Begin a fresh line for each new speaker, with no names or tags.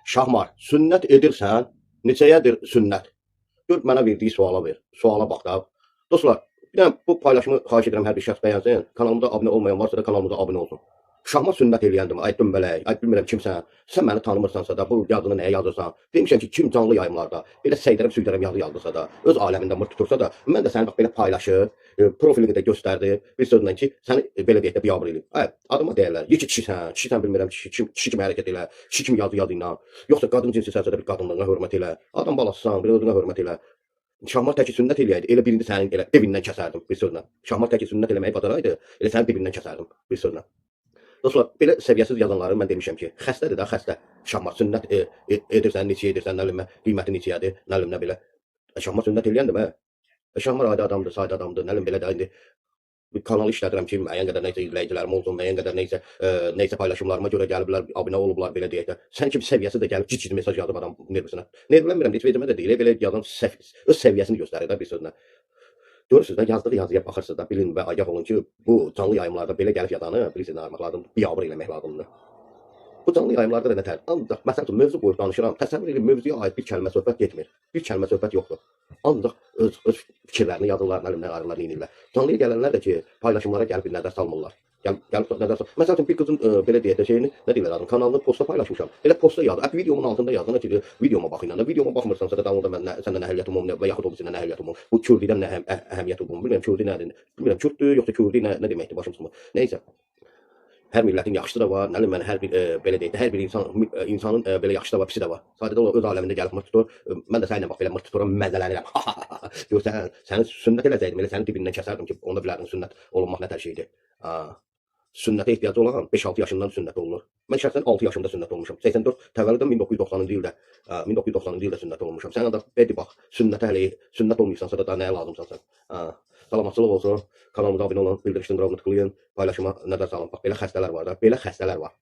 Şahmar, sünnət edirsən, neçəyədir sünnət? Gör mənə verdiyi suala ver. Suala bax da. Dostlar, bir dənə bu paylaşımı xahiş edirəm hər bir şəxs bəyənsin. Kanalımıza abunə olmayan varsa da kanalımıza abunə olsun. Şahmat sünnət eləyəndim. Ay dümbələk, ay bilmirəm kimsən. Sən məni tanımırsansa da bu yazını nəyə yazırsan? Demişəm ki, kim canlı yayımlarda belə səydərəm, süydərəm yazı yazdırsa da, öz aləmində mır tutursa da, mən də səni bax belə paylaşır, profilini də göstərdi. Bir sözlə ki, səni belə deyək də biabır eləyim. Ay, adıma deyirlər. Yeki kişisən bilmirəm kişi kimi hərəkət elə, kişi kimi yazı yazıyla, yoxsa qadın cinsi sərsə də bir qadınlığına hörmət elə, adam balasısan, bir özünə hörmət elə. Şahmat təki sünnət eləyəydi, elə birini sənin elə evindən kəsərdim bir sözlə. Şahmat təki sünnət eləməyi bacaraydı, elə sənin evindən kəsərdim bir sözlə. Dostlar, belə səviyyəsiz yazanları mən demişəm ki, xəstədir də, xəstə. Şahmat sünnət edirsən, neçə edirsən, nə bilim, qiyməti neçəyədir, nə bilim, nə belə. Şahmat sünnət eləyəndir mə? Şahmat adi adamdır, sadə adamdır, nə bilim, belə də indi bir kanal işlədirəm ki, müəyyən qədər nəysə izləyicilərim olsun, müəyyən qədər nəysə paylaşımlarıma görə gəliblər, abunə olublar, belə deyək də. Sən kimi səviyyəsiz də gəlib cic mesaj yazıb adam nervisinə. Nervilənmirəm, heç vecimə də deyil, belə yazan öz səviyyəsini göstərir də bir sözlə. Görürsünüz də, yazdığı yazıya baxırsınız da, bilin və agah olun ki, bu canlı yayımlarda belə gəlib yazanı bilirsiniz, ayırmaq lazımdır, biabır eləmək lazımdır. Bu canlı yayımlarda da nətər? Ancaq, məsəl üçün, mövzu qoyub danışıram, təsəvvür edin, mövzuya aid bir kəlmə söhbət getmir, bir kəlmə söhbət yoxdur. Ancaq öz fikirlərini yazırlar, nə ayrılar, neyinirlər. Canlıya gələnlər də ki, paylaşımlara gəlib bir nəzər salmırlar. Gəlib nəzər salmırlar. Məsəl üçün, bir qızın, belə deyək də şeyini, nə deyirlər adın, kanalını posta paylaşmışam. Elə posta yazdı, videomun altında yazdı, ki, videoma baxın, videoma baxmırsansa da, davulda mən səndən əhəmiyyətim olum, və yaxud oldu səndən əhəmiyyətim olum. Bu kürdüdən nə əhəmiyyət olum, bilmirəm, kürdü nədir, bilmirəm, kürdür, yoxsa kürdü nə deməkdir, başım çıxmır. Neysə. Hər millətin yaxşısı da var, nə bilim, hər bir belə deyək də, hər bir insanın belə yaxşısı da var, pisi də var. Sadəcə o öz aləmində gəlib mır tutur. Mən də səninlə bax belə mır tuturam, məzələnirəm. Görsən, səni sünnət eləcəkdim, elə sənin dibindən kəsərdim ki, onda bilərdin sünnət olunmaq nə tər şeydir. Sünnətə ehtiyacı olan 5-6 yaşından sünnət olunur. Mən şəxsən 6 yaşımda sünnət olmuşam. 84 təvəllüdüm 1990-cı ildə sünnət olmuşam. Sən də dedi bax, sünnətə hələ sünnət olmayısansa da nəyə lazımsan sən? Salamatçılıq olsun. Kanalımıza abunə olun, bildirişdən qırağını tıklayın, paylaşıma nəzər salın. Bax belə xəstələr var da, belə xəstələr var.